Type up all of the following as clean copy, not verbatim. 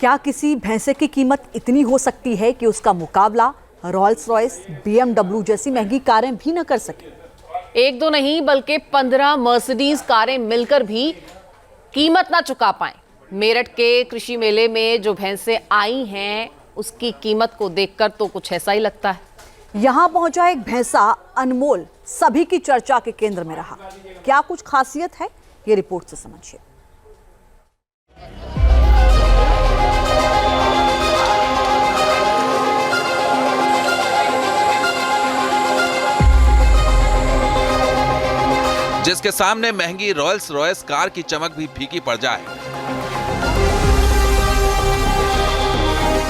क्या किसी भैंसे की कीमत इतनी हो सकती है कि उसका मुकाबला रॉल्स रॉयस, BMW जैसी महंगी कारें भी न कर सके? एक दो नहीं बल्कि 15 मर्सिडीज कारें मिलकर भी कीमत ना चुका पाएं। मेरठ के कृषि मेले में जो भैंसें आई हैं उसकी कीमत को देखकर तो कुछ ऐसा ही लगता है। यहां पहुंचा एक भैंसा अनमोल सभी की चर्चा के केंद्र में रहा। क्या कुछ खासियत है, ये रिपोर्ट से समझिए। जिसके सामने महंगी रॉल्स रॉयस कार की चमक भी फीकी पड़ जाए,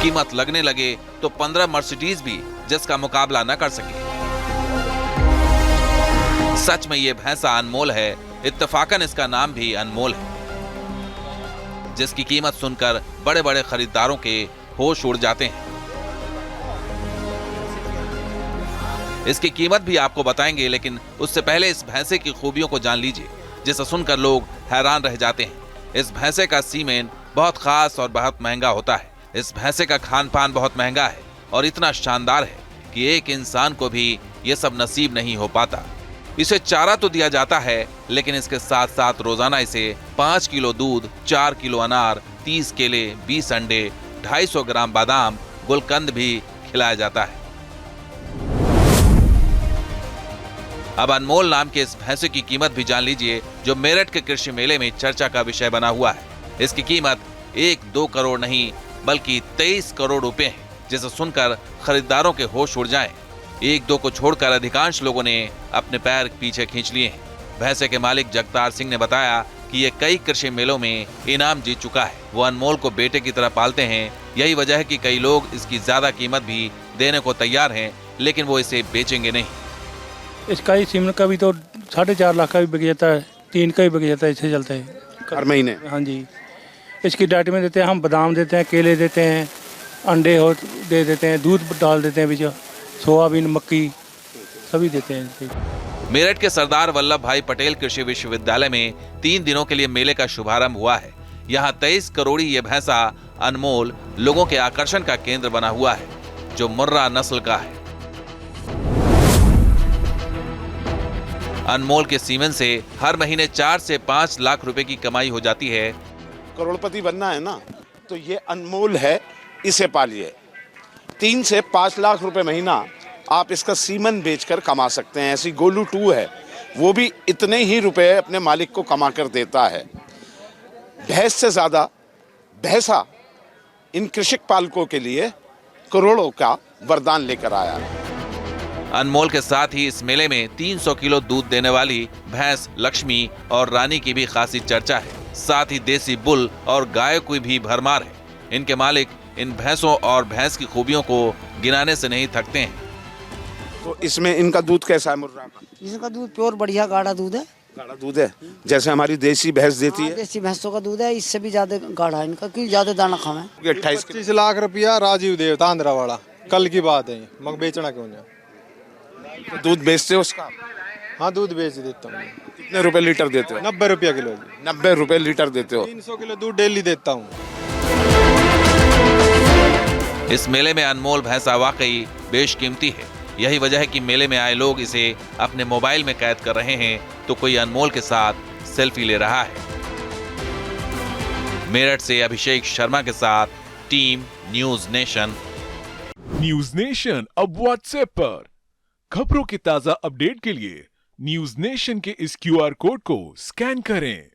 कीमत लगने लगे तो 15 मर्सिडीज भी जिसका मुकाबला न कर सके। सच में ये भैंसा अनमोल है, इत्तेफाकन इसका नाम भी अनमोल है, जिसकी कीमत सुनकर बड़े बड़े खरीदारों के होश उड़ जाते हैं। इसकी कीमत भी आपको बताएंगे, लेकिन उससे पहले इस भैंसे की खूबियों को जान लीजिए, जिसे सुनकर लोग हैरान रह जाते हैं। इस भैंसे का सीमेन बहुत खास और बहुत महंगा होता है। इस भैंसे का खान पान बहुत महंगा है और इतना शानदार है कि एक इंसान को भी ये सब नसीब नहीं हो पाता। इसे चारा तो दिया जाता है, लेकिन इसके साथ साथ रोजाना इसे 5 किलो दूध, 4 किलो अनार, 30 केले, 20 अंडे, 250 ग्राम बादाम, गुलकंद भी खिलाया जाता है। अब अनमोल नाम के इस भैंसे की कीमत भी जान लीजिए, जो मेरठ के कृषि मेले में चर्चा का विषय बना हुआ है। इसकी कीमत 1-2 करोड़ नहीं बल्कि 23 करोड़ रुपए है, जिसे सुनकर खरीदारों के होश उड़ जाएं। 1-2 को छोड़कर अधिकांश लोगों ने अपने पैर पीछे खींच लिए हैं। भैंसे के मालिक जगतार सिंह ने बताया कि ये कई कृषि मेलों में इनाम जीत चुका है। वो अनमोल को बेटे की तरह पालते हैं। यही वजह है कि कई लोग इसकी ज्यादा कीमत भी देने को तैयार हैं, लेकिन वो इसे बेचेंगे नहीं। इसका ही सीमन का भी तो 4.5 लाख का भी बिक जाता है, 3 का भी बिक जाता है, इससे चलता है हर महीने। हाँ जी, इसकी डाइट में देते हैं हम, बादाम देते हैं, केले देते हैं, अंडे हो दे देते हैं, दूध डाल देते हैं, बीच सोयाबीन, मक्की सभी देते हैं। मेरठ के सरदार वल्लभ भाई पटेल कृषि विश्वविद्यालय में 3 दिनों के लिए मेले का शुभारंभ हुआ है। यहाँ 23 करोड़ी ये भैंसा अनमोल लोगों के आकर्षण का केंद्र बना हुआ है, जो मुर्रा नस्ल का है। अनमोल के सीमेन से हर महीने 4 से 5 लाख रुपए की कमाई हो जाती है। करोड़पति बनना है ना, तो ये अनमोल है, इसे पालिए। 3 से 5 लाख रुपए महीना आप इसका सीमन बेचकर कमा सकते हैं। ऐसी गोलू 2 है, वो भी इतने ही रुपए अपने मालिक को कमा कर देता है। भैंस से ज्यादा भैंसा इन कृषक पालकों के लिए करोड़ों का वरदान लेकर आया है। अनमोल के साथ ही इस मेले में 300 किलो दूध देने वाली भैंस लक्ष्मी और रानी की भी खासी चर्चा है। साथ ही देसी बुल और गाय की भी भरमार है। इनके मालिक इन भैंसों और भैंस की खूबियों को गिनाने से नहीं थकते हैं। तो इसमें इनका दूध कैसा है मुर्रा का? इसका दूध प्योर बढ़िया गाढ़ा दूध है। गाढ़ा दूध है, जैसे हमारी देसी भैंस देती है। देसी भैंसों का दूध है, इससे भी ज्यादा गाढ़ा है इनका, क्योंकि ज्यादा दाना खावे। 25 लाख रुपया राजीव देवता आंध्रा वाला, कल की बात है। मग बेचना क्यों नहीं? तो दूध बेचते हो उसका? हाँ, दूध बेच देता हूँ। कितने रुपए लीटर देते हो? 90 रुपया किलो। 90 रुपए लीटर देते हो? 300 किलो दूध डेली देता हूँ। इस मेले में अनमोल भैंसा वाकई बेशकीमती है। यही वजह है कि मेले में आए लोग इसे अपने मोबाइल में कैद कर रहे हैं, तो कोई अनमोल के साथ सेल्फी ले रहा है। मेरठ से अभिषेक शर्मा के साथ team news nation. News nation अब व्हाट्सएप पर खबरों के ताजा अपडेट के लिए न्यूज नेशन के इस QR कोड को स्कैन करें।